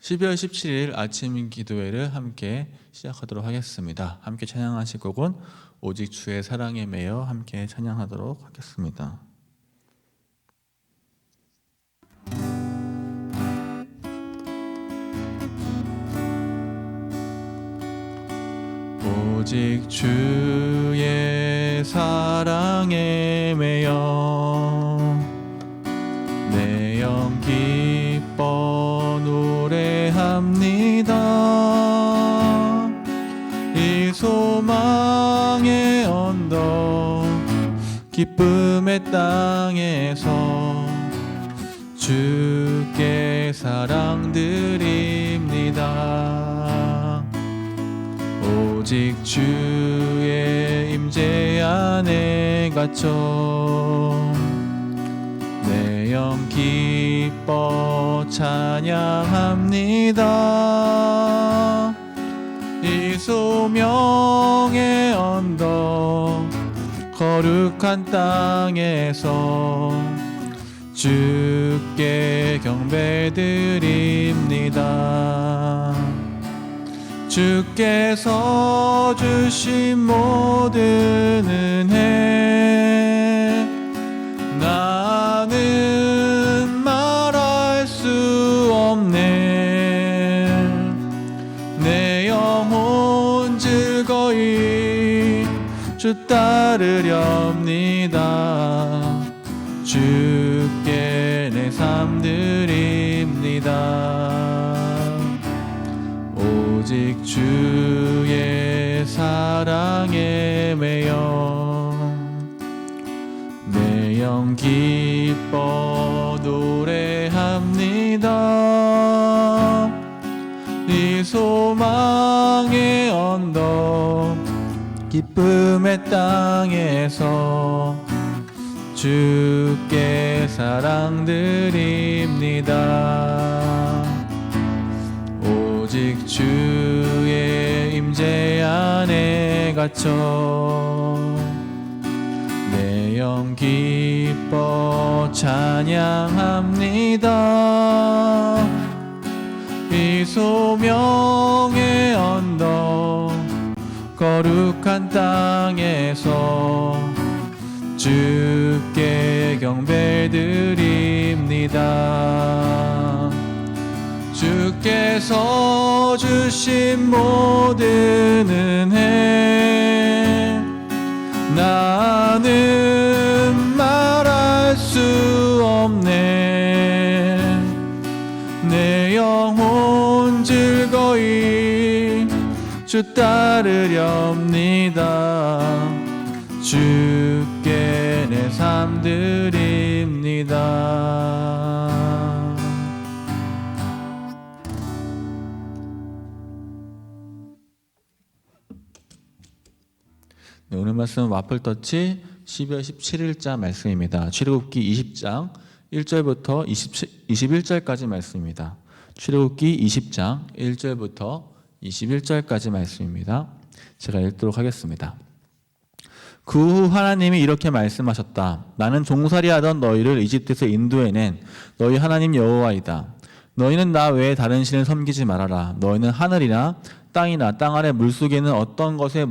12월 17일 아침 기도회를 함께 시작하도록 하겠습니다. 함께 찬양하실 곡은 오직 주의 사랑에 매여 함께 찬양하도록 하겠습니다. 오직 주의 사랑에 매여 내 영 기뻐 노래합니다. 이 소망의 언덕 기쁨의 땅에서 주께 사랑드립니다. 오직 주의 임재 안에 갇혀 내 영 기뻐 찬양합니다. 이 소명의 언덕 거룩한 땅에서 주께 경배드립니다. 주께서 주신 모든 은혜 나는 말할 수 없네. 내 영혼 즐거이 주 따르렵니다. 주께 내 삶 드립니다. 오직 주의 사랑에 매여 내 영 기뻐 노래합니다. 이 소망의 언덕 기쁨의 땅에서 주께 사랑드립니다. 오직 주의 임재 안에 갇혀 내 영 기뻐 찬양합니다. 이 소명의 언덕 거룩한 땅에서 주께 경배드립니다. 주께서 주신 모든 은혜 나는 말할 수 없네. 내 영혼 즐거이 주 따르렵니다. 주께 내 삶 드립니다. 네, 오늘 말씀은 와플터치 12월 17일자 말씀입니다. 출애굽기 20장 1절부터 21절까지 말씀입니다. 출애굽기 20장 1절부터 21절까지 말씀입니다. 제가 읽도록 하겠습니다. 그 후 하나님이 이렇게 말씀하셨다. 나는 종살이하던 너희를 이집트에서 인도해낸 너희 하나님 여호와이다. 너희는 나 외에 다른 신을 섬기지 말아라. 너희는 하늘이나 땅이나 땅 아래 물속에 있는 어떤 것의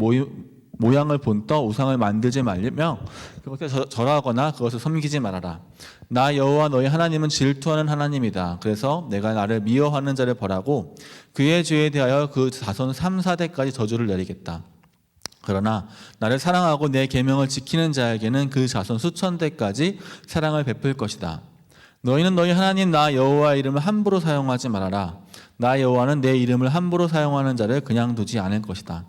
모양을 본떠 우상을 만들지 말며 그것에 절하거나 그것을 섬기지 말아라. 나 여호와 너희 하나님은 질투하는 하나님이다. 그래서 내가 나를 미워하는 자를 벌하고 그의 죄에 대하여 그 자손 3, 4대까지 저주를 내리겠다. 그러나 나를 사랑하고 내 계명을 지키는 자에게는 그 자손 수천 대까지 사랑을 베풀 것이다. 너희는 너희 하나님 나 여호와의 이름을 함부로 사용하지 말아라. 나 여호와는 내 이름을 함부로 사용하는 자를 그냥 두지 않을 것이다.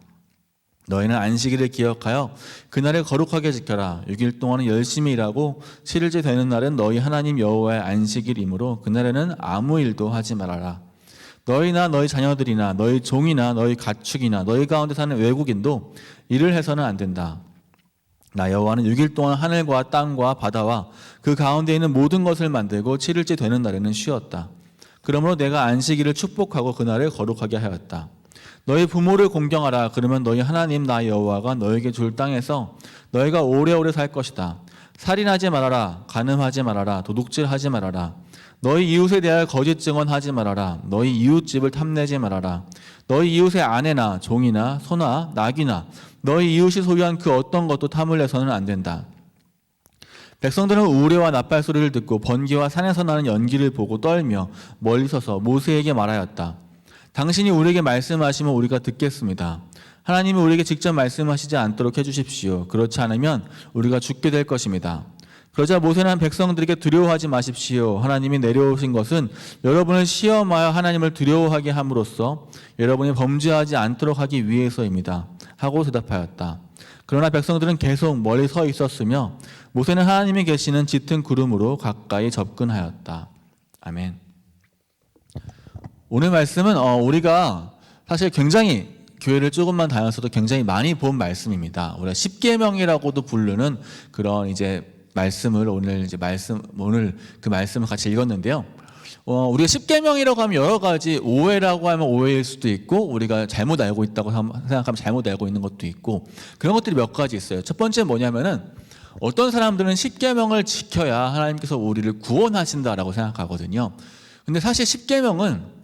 너희는 안식일을 기억하여 그날을 거룩하게 지켜라. 6일 동안은 열심히 일하고 7일째 되는 날은 너희 하나님 여호와의 안식일이므로 그날에는 아무 일도 하지 말아라. 너희나 너희 자녀들이나 너희 종이나 너희 가축이나 너희 가운데 사는 외국인도 일을 해서는 안 된다. 나 여호와는 6일 동안 하늘과 땅과 바다와 그 가운데 있는 모든 것을 만들고 7일째 되는 날에는 쉬었다. 그러므로 내가 안식일을 축복하고 그날을 거룩하게 하였다. 너희 부모를 공경하라. 그러면 너희 하나님 나 여호와가 너에게 줄 땅에서 너희가 오래오래 살 것이다. 살인하지 말아라. 간음하지 말아라. 도둑질하지 말아라. 너희 이웃에 대하여 거짓 증언하지 말아라. 너희 이웃집을 탐내지 말아라. 너희 이웃의 아내나 종이나 소나 낙이나 너희 이웃이 소유한 그 어떤 것도 탐을 내서는 안 된다. 백성들은 우레와 나팔 소리를 듣고 번개와 산에서 나는 연기를 보고 떨며 멀리 서서 모세에게 말하였다. 당신이 우리에게 말씀하시면 우리가 듣겠습니다. 하나님이 우리에게 직접 말씀하시지 않도록 해주십시오. 그렇지 않으면 우리가 죽게 될 것입니다. 그러자 모세는 백성들에게 두려워하지 마십시오. 하나님이 내려오신 것은 여러분을 시험하여 하나님을 두려워하게 함으로써 여러분이 범죄하지 않도록 하기 위해서입니다. 하고 대답하였다. 그러나 백성들은 계속 멀리 서 있었으며 모세는 하나님이 계시는 짙은 구름으로 가까이 접근하였다. 아멘. 오늘 말씀은 우리가 사실 굉장히 교회를 조금만 다녔어도 굉장히 많이 본 말씀입니다. 우리가 십계명이라고도 부르는 그런 이제 말씀을 오늘 그 말씀을 같이 읽었는데요. 우리가 십계명이라고 하면 여러 가지 오해라고 하면 오해일 수도 있고 우리가 잘못 알고 있다고 생각하면 잘못 알고 있는 것도 있고 그런 것들이 몇 가지 있어요. 첫 번째 뭐냐면은 어떤 사람들은 십계명을 지켜야 하나님께서 우리를 구원하신다라고 생각하거든요. 근데 사실 십계명은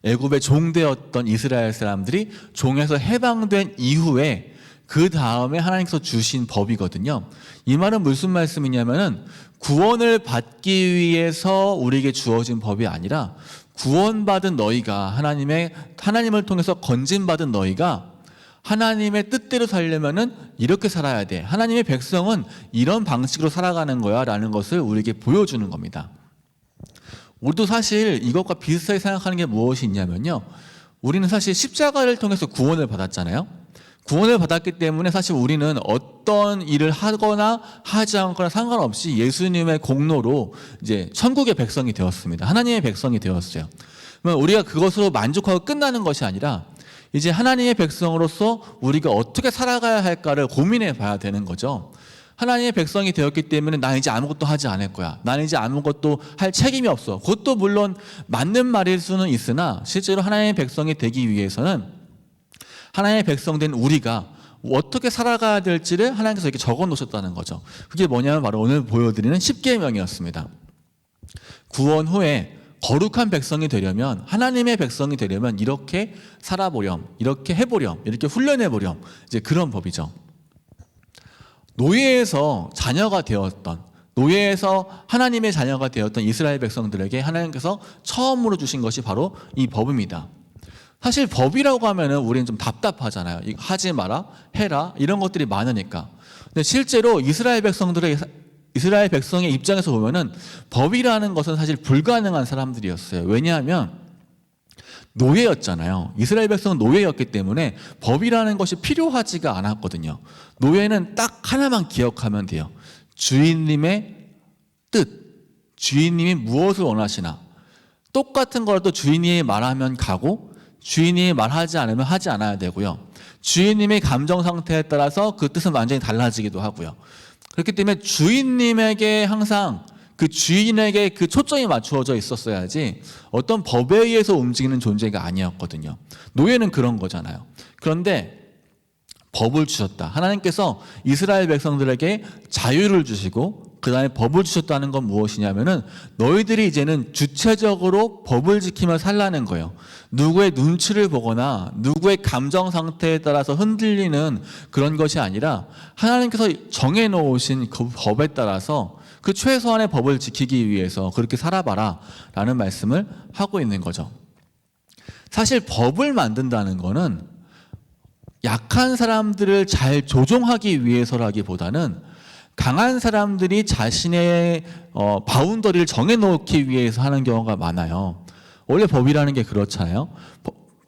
애굽의 종되었던 이스라엘 사람들이 종에서 해방된 이후에 그 다음에 하나님께서 주신 법이거든요. 이 말은 무슨 말씀이냐면은 구원을 받기 위해서 우리에게 주어진 법이 아니라 구원받은 너희가 하나님을 통해서 건진받은 너희가 하나님의 뜻대로 살려면은 이렇게 살아야 돼. 하나님의 백성은 이런 방식으로 살아가는 거야 라는 것을 우리에게 보여주는 겁니다. 우리도 사실 이것과 비슷하게 생각하는 게 무엇이 있냐면요. 우리는 사실 십자가를 통해서 구원을 받았잖아요. 구원을 받았기 때문에 사실 우리는 어떤 일을 하거나 하지 않거나 상관없이 예수님의 공로로 이제 천국의 백성이 되었습니다. 하나님의 백성이 되었어요. 그러면 우리가 그것으로 만족하고 끝나는 것이 아니라 이제 하나님의 백성으로서 우리가 어떻게 살아가야 할까를 고민해 봐야 되는 거죠. 하나님의 백성이 되었기 때문에 나 이제 아무것도 하지 않을 거야. 나는 이제 아무것도 할 책임이 없어. 그것도 물론 맞는 말일 수는 있으나 실제로 하나님의 백성이 되기 위해서는 하나님의 백성 된 우리가 어떻게 살아가야 될지를 하나님께서 이렇게 적어 놓으셨다는 거죠. 그게 뭐냐면 바로 오늘 보여드리는 십계명이었습니다. 구원 후에 거룩한 백성이 되려면 하나님의 백성이 되려면 이렇게 살아보렴, 이렇게 해보렴, 이렇게 훈련해보렴 이제 그런 법이죠. 노예에서 자녀가 되었던 노예에서 하나님의 자녀가 되었던 이스라엘 백성들에게 하나님께서 처음으로 주신 것이 바로 이 법입니다. 사실 법이라고 하면은 우리는 좀 답답하잖아요. 이거 하지 마라, 해라 이런 것들이 많으니까. 근데 실제로 이스라엘 백성의 입장에서 보면은 법이라는 것은 사실 불가능한 사람들이었어요. 왜냐하면 노예였잖아요. 이스라엘 백성은 노예였기 때문에 법이라는 것이 필요하지가 않았거든요. 노예는 딱 하나만 기억하면 돼요. 주인님의 뜻, 주인님이 무엇을 원하시나. 똑같은 거라도 주인이 말하면 가고 주인이 말하지 않으면 하지 않아야 되고요. 주인님의 감정 상태에 따라서 그 뜻은 완전히 달라지기도 하고요. 그렇기 때문에 주인님에게 항상 그 주인에게 그 초점이 맞추어져 있었어야지 어떤 법에 의해서 움직이는 존재가 아니었거든요. 노예는 그런 거잖아요. 그런데 법을 주셨다. 하나님께서 이스라엘 백성들에게 자유를 주시고 그 다음에 법을 주셨다는 건 무엇이냐면은 너희들이 이제는 주체적으로 법을 지키며 살라는 거예요. 누구의 눈치를 보거나 누구의 감정 상태에 따라서 흔들리는 그런 것이 아니라 하나님께서 정해놓으신 그 법에 따라서 그 최소한의 법을 지키기 위해서 그렇게 살아봐라 라는 말씀을 하고 있는 거죠. 사실 법을 만든다는 거는 약한 사람들을 잘 조종하기 위해서라기보다는 강한 사람들이 자신의 바운더리를 정해놓기 위해서 하는 경우가 많아요. 원래 법이라는 게 그렇잖아요.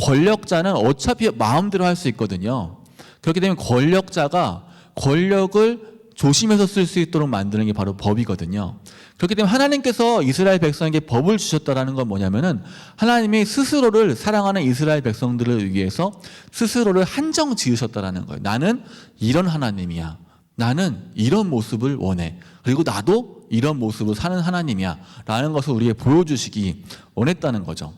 권력자는 어차피 마음대로 할 수 있거든요. 그렇기 때문에 권력자가 권력을 조심해서 쓸 수 있도록 만드는 게 바로 법이거든요. 그렇기 때문에 하나님께서 이스라엘 백성에게 법을 주셨다는 건 뭐냐면은 하나님이 스스로를 사랑하는 이스라엘 백성들을 위해서 스스로를 한정 지으셨다는 거예요. 나는 이런 하나님이야. 나는 이런 모습을 원해. 그리고 나도 이런 모습으로 사는 하나님이야. 라는 것을 우리에게 보여주시기 원했다는 거죠.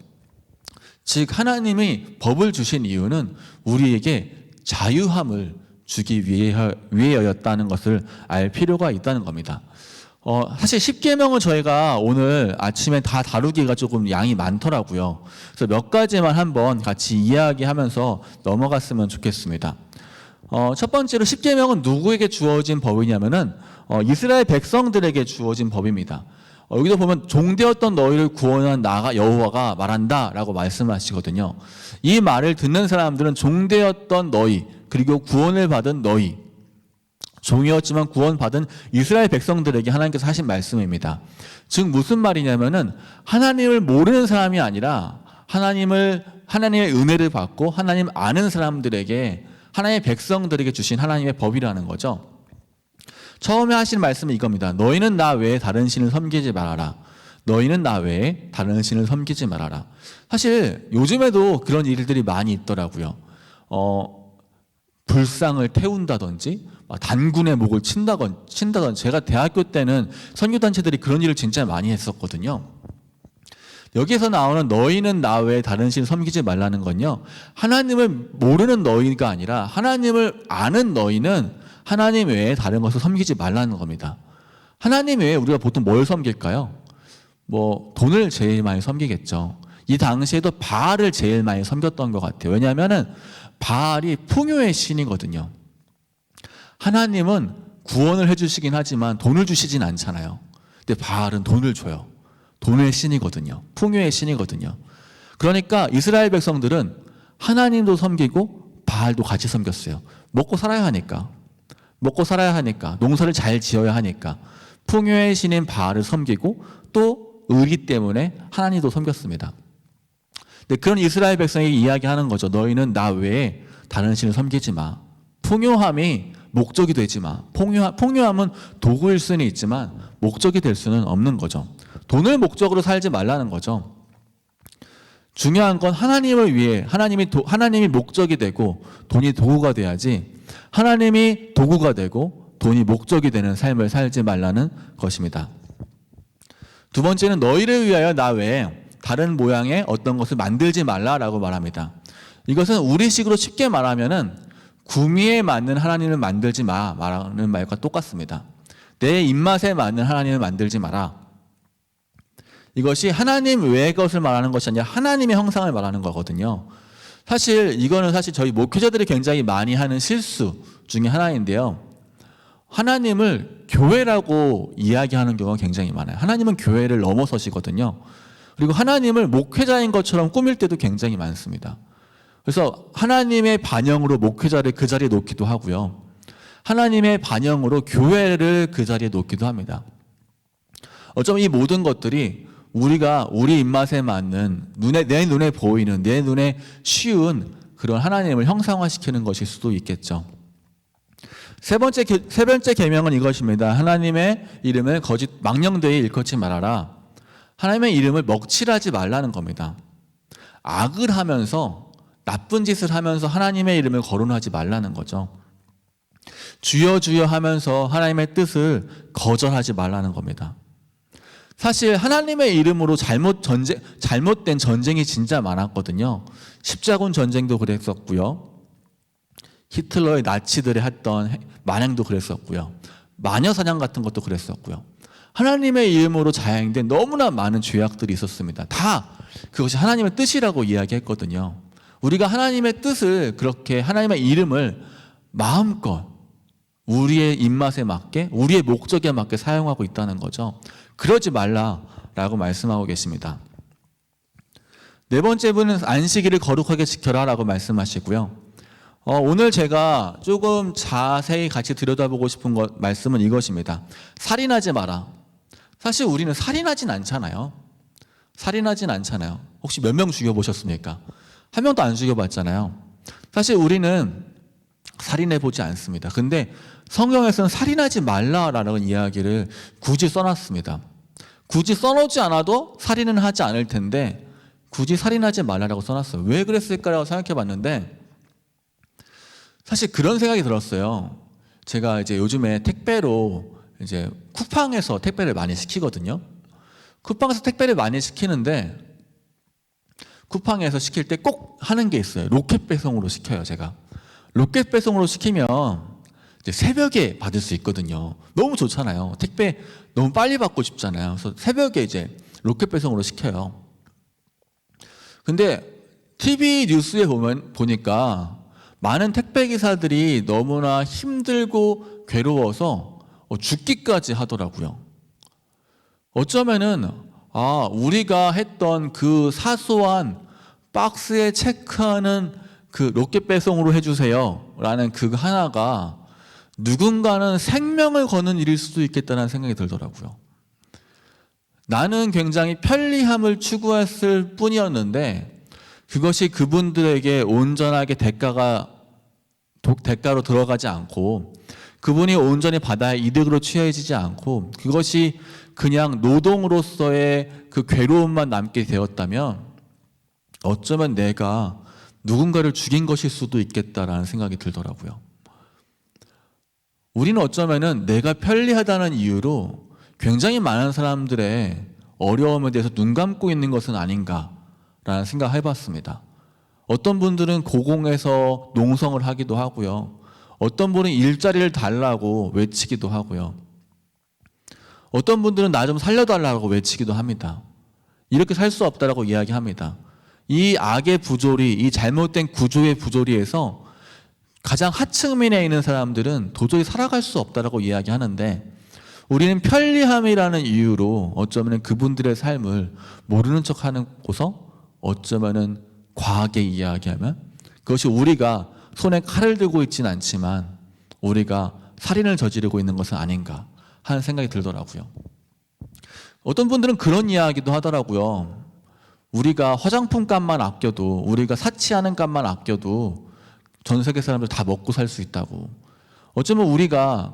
즉 하나님이 법을 주신 이유는 우리에게 자유함을 주기 위해였다는 것을 알 필요가 있다는 겁니다. 사실 10계명은 저희가 오늘 아침에 다 다루기가 조금 양이 많더라고요. 그래서 몇 가지만 한번 같이 이야기하면서 넘어갔으면 좋겠습니다. 첫 번째로 10계명은 누구에게 주어진 법이냐면은 이스라엘 백성들에게 주어진 법입니다. 여기도 보면 종되었던 너희를 구원한 나가 여호와가 말한다라고 말씀하시거든요. 이 말을 듣는 사람들은 종되었던 너희 그리고 구원을 받은 너희 종이었지만 구원받은 이스라엘 백성들에게 하나님께서 하신 말씀입니다. 즉 무슨 말이냐면은 하나님을 모르는 사람이 아니라 하나님의 은혜를 받고 하나님 아는 사람들에게 하나님의 백성들에게 주신 하나님의 법이라는 거죠. 처음에 하신 말씀은 이겁니다. 너희는 나 외에 다른 신을 섬기지 말아라. 너희는 나 외에 다른 신을 섬기지 말아라. 사실 요즘에도 그런 일들이 많이 있더라고요. 불상을 태운다든지 단군의 목을 친다든지 제가 대학교 때는 선교단체들이 그런 일을 진짜 많이 했었거든요. 여기에서 나오는 너희는 나 외에 다른 신을 섬기지 말라는 건요, 하나님을 모르는 너희가 아니라 하나님을 아는 너희는 하나님 외에 다른 것을 섬기지 말라는 겁니다. 하나님 외에 우리가 보통 뭘 섬길까요? 돈을 제일 많이 섬기겠죠. 이 당시에도 바알을 제일 많이 섬겼던 것 같아요. 왜냐하면은 바알이 풍요의 신이거든요. 하나님은 구원을 해주시긴 하지만 돈을 주시진 않잖아요. 근데 바알은 돈을 줘요. 돈의 신이거든요. 풍요의 신이거든요. 그러니까 이스라엘 백성들은 하나님도 섬기고 바알도 같이 섬겼어요. 먹고 살아야 하니까. 농사를 잘 지어야 하니까 풍요의 신인 바알을 섬기고 또 의리 때문에 하나님도 섬겼습니다. 근데 그런 이스라엘 백성에게 이야기하는 거죠. 너희는 나 외에 다른 신을 섬기지 마. 풍요함이 목적이 되지 마. 풍요함은 도구일 수는 있지만 목적이 될 수는 없는 거죠. 돈을 목적으로 살지 말라는 거죠. 중요한 건 하나님을 위해 하나님이 목적이 되고 돈이 도구가 돼야지, 하나님이 도구가 되고 돈이 목적이 되는 삶을 살지 말라는 것입니다. 두 번째는 너희를 위하여 나 외에 다른 모양의 어떤 것을 만들지 말라라고 말합니다. 이것은 우리식으로 쉽게 말하면은 구미에 맞는 하나님을 만들지 마라는 말과 똑같습니다. 내 입맛에 맞는 하나님을 만들지 마라. 이것이 하나님 외의 것을 말하는 것이 아니라 하나님의 형상을 말하는 거거든요. 이거는 저희 목회자들이 굉장히 많이 하는 실수 중에 하나인데요. 하나님을 교회라고 이야기하는 경우가 굉장히 많아요. 하나님은 교회를 넘어서시거든요. 그리고 하나님을 목회자인 것처럼 꾸밀 때도 굉장히 많습니다. 그래서 하나님의 반영으로 목회자를 그 자리에 놓기도 하고요. 하나님의 반영으로 교회를 그 자리에 놓기도 합니다. 어쩌면 이 모든 것들이 우리가 우리 입맛에 맞는 내 눈에 보이는, 내 눈에 쉬운 그런 하나님을 형상화시키는 것일 수도 있겠죠. 세 번째 계명은 이것입니다. 하나님의 이름을 거짓 망령되이 일컫지 말아라. 하나님의 이름을 먹칠하지 말라는 겁니다. 악을 하면서, 나쁜 짓을 하면서 하나님의 이름을 거론하지 말라는 거죠. 주여 주여 하면서 하나님의 뜻을 거절하지 말라는 겁니다. 사실 하나님의 이름으로 잘못된 전쟁이 진짜 많았거든요. 십자군 전쟁도 그랬었고요. 히틀러의 나치들이 했던 만행도 그랬었고요. 마녀사냥 같은 것도 그랬었고요. 하나님의 이름으로 자행된 너무나 많은 죄악들이 있었습니다. 다 그것이 하나님의 뜻이라고 이야기했거든요. 우리가 하나님의 뜻을, 그렇게 하나님의 이름을 마음껏 우리의 입맛에 맞게, 우리의 목적에 맞게 사용하고 있다는 거죠. 그러지 말라라고 말씀하고 계십니다. 네 번째 분은 안식일을 거룩하게 지켜라 라고 말씀하시고요. 오늘 제가 조금 자세히 같이 들여다보고 싶은 말씀은 이것입니다. 살인하지 마라. 사실 우리는 살인하진 않잖아요. 혹시 몇 명 죽여보셨습니까? 한 명도 안 죽여봤잖아요. 사실 우리는 살인해보지 않습니다. 근데 성경에서는 살인하지 말라라는 이야기를 굳이 써놨습니다. 굳이 써놓지 않아도 살인은 하지 않을 텐데 굳이 살인하지 말라라고 써놨어요. 왜 그랬을까라고 생각해봤는데, 사실 그런 생각이 들었어요. 제가 이제 요즘에 택배로 쿠팡에서 택배를 많이 시키거든요. 쿠팡에서 택배를 많이 시키는데 쿠팡에서 시킬 때 꼭 하는 게 있어요. 로켓 배송으로 시켜요, 제가. 로켓 배송으로 시키면 이제 새벽에 받을 수 있거든요. 너무 좋잖아요. 택배 너무 빨리 받고 싶잖아요. 그래서 새벽에 이제 로켓 배송으로 시켜요. 근데 TV 뉴스에 보니까 많은 택배 기사들이 너무나 힘들고 괴로워서 죽기까지 하더라고요. 어쩌면은 우리가 했던 그 사소한 박스에 체크하는 그 로켓 배송으로 해주세요 라는 그 하나가 누군가는 생명을 거는 일일 수도 있겠다는 생각이 들더라고요. 나는 굉장히 편리함을 추구했을 뿐이었는데 그것이 그분들에게 온전하게 대가로 들어가지 않고 그분이 온전히 받아야 이득으로 취해지지 않고 그것이 그냥 노동으로서의 그 괴로움만 남게 되었다면 어쩌면 내가 누군가를 죽인 것일 수도 있겠다라는 생각이 들더라고요. 우리는 어쩌면은 내가 편리하다는 이유로 굉장히 많은 사람들의 어려움에 대해서 눈 감고 있는 것은 아닌가라는 생각을 해봤습니다. 어떤 분들은 고공에서 농성을 하기도 하고요. 어떤 분은 일자리를 달라고 외치기도 하고요. 어떤 분들은 나 좀 살려달라고 외치기도 합니다. 이렇게 살 수 없다라고 이야기합니다. 이 악의 부조리, 이 잘못된 구조의 부조리에서 가장 하층민에 있는 사람들은 도저히 살아갈 수 없다라고 이야기하는데 우리는 편리함이라는 이유로 어쩌면 그분들의 삶을 모르는 척하는 고서 어쩌면은 과하게 이야기하면 그것이 우리가 손에 칼을 들고 있지는 않지만 우리가 살인을 저지르고 있는 것은 아닌가 하는 생각이 들더라고요. 어떤 분들은 그런 이야기도 하더라고요. 우리가 화장품 값만 아껴도 우리가 사치하는 값만 아껴도 전 세계 사람들 다 먹고 살 수 있다고. 어쩌면 우리가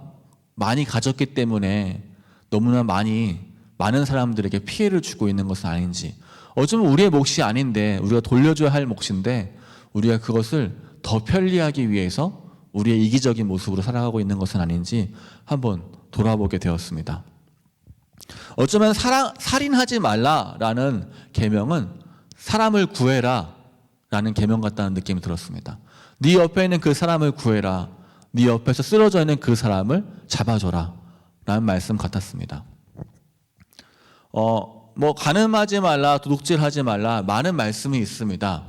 많이 가졌기 때문에 너무나 많은 사람들에게 피해를 주고 있는 것은 아닌지, 어쩌면 우리의 몫이 아닌데 우리가 돌려줘야 할 몫인데 우리가 그것을 더 편리하기 위해서 우리의 이기적인 모습으로 살아가고 있는 것은 아닌지 한번 돌아보게 되었습니다. 어쩌면 살인하지 말라라는 계명은 사람을 구해라 라는 계명 같다는 느낌이 들었습니다. 네 옆에 있는 그 사람을 구해라. 네 옆에서 쓰러져 있는 그 사람을 잡아줘라 라는 말씀 같았습니다. 간음하지 말라, 도둑질하지 말라 많은 말씀이 있습니다.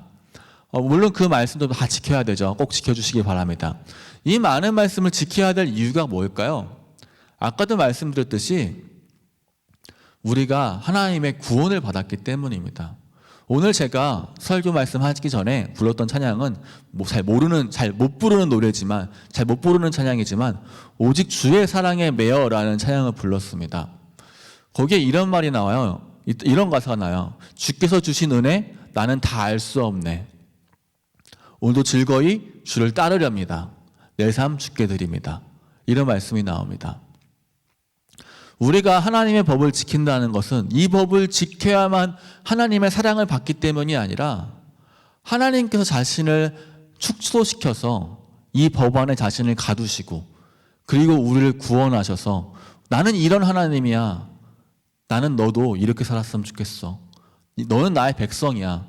물론 그 말씀도 다 지켜야 되죠. 꼭 지켜주시기 바랍니다. 이 많은 말씀을 지켜야 될 이유가 뭘까요? 아까도 말씀드렸듯이 우리가 하나님의 구원을 받았기 때문입니다. 오늘 제가 설교 말씀하기 전에 불렀던 찬양은 잘 못 부르는 노래지만, 잘 못 부르는 찬양이지만 오직 주의 사랑에 매여라는 찬양을 불렀습니다. 거기에 이런 말이 나와요. 이런 가사가 나와요. 주께서 주신 은혜 나는 다 알 수 없네. 오늘도 즐거이 주를 따르렵니다. 내 삶 주께 드립니다. 이런 말씀이 나옵니다. 우리가 하나님의 법을 지킨다는 것은 이 법을 지켜야만 하나님의 사랑을 받기 때문이 아니라 하나님께서 자신을 축소시켜서 이 법 안에 자신을 가두시고 그리고 우리를 구원하셔서 나는 이런 하나님이야. 나는 너도 이렇게 살았으면 좋겠어. 너는 나의 백성이야.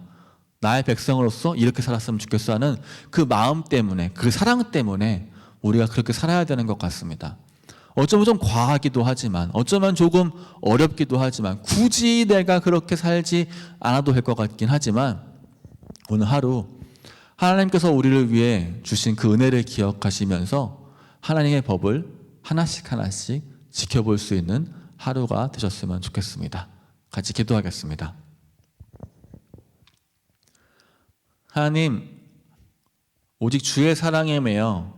나의 백성으로서 이렇게 살았으면 좋겠어 하는 그 마음 때문에, 그 사랑 때문에 우리가 그렇게 살아야 되는 것 같습니다. 어쩌면 좀 과하기도 하지만, 어쩌면 조금 어렵기도 하지만, 굳이 내가 그렇게 살지 않아도 될 것 같긴 하지만 오늘 하루 하나님께서 우리를 위해 주신 그 은혜를 기억하시면서 하나님의 법을 하나씩 지켜볼 수 있는 하루가 되셨으면 좋겠습니다. 같이 기도하겠습니다. 하나님, 오직 주의 사랑에 매여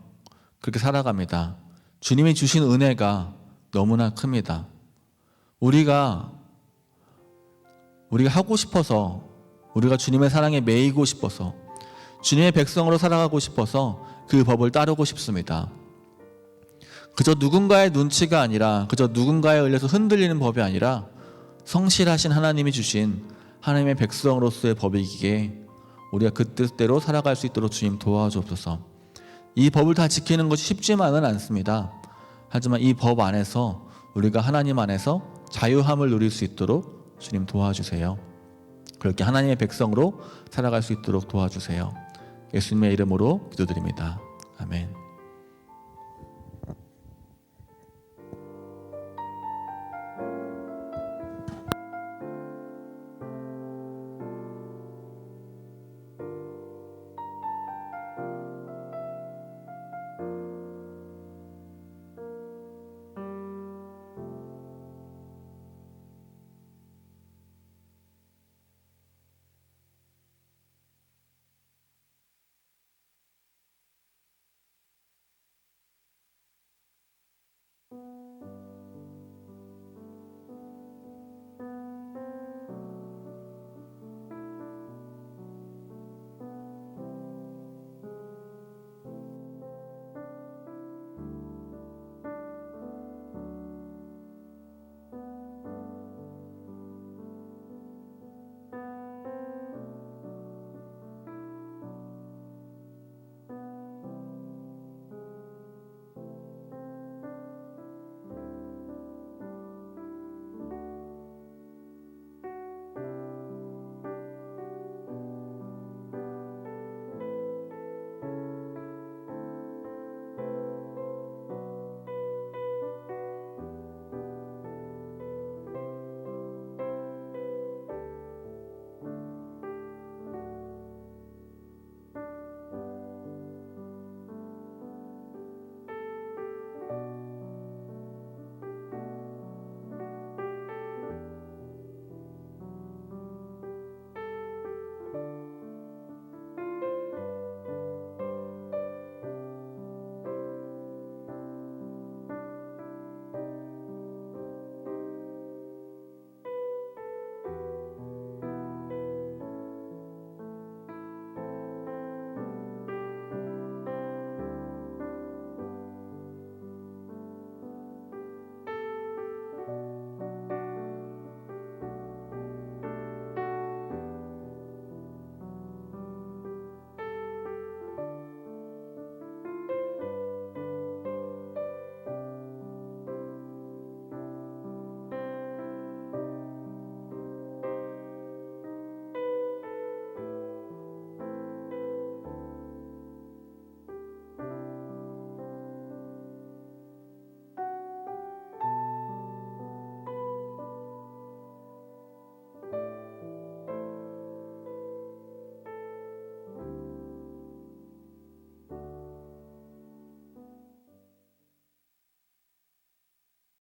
그렇게 살아갑니다. 주님이 주신 은혜가 너무나 큽니다. 우리가 하고 싶어서, 우리가 주님의 사랑에 매이고 싶어서, 주님의 백성으로 살아가고 싶어서 그 법을 따르고 싶습니다. 그저 누군가의 눈치가 아니라, 그저 누군가에 의해서 흔들리는 법이 아니라 성실하신 하나님이 주신 하나님의 백성으로서의 법이기에 우리가 그 뜻대로 살아갈 수 있도록 주님 도와주옵소서. 이 법을 다 지키는 것이 쉽지만은 않습니다. 하지만 이 법 안에서 우리가 하나님 안에서 자유함을 누릴 수 있도록 주님 도와주세요. 그렇게 하나님의 백성으로 살아갈 수 있도록 도와주세요. 예수님의 이름으로 기도드립니다. 아멘.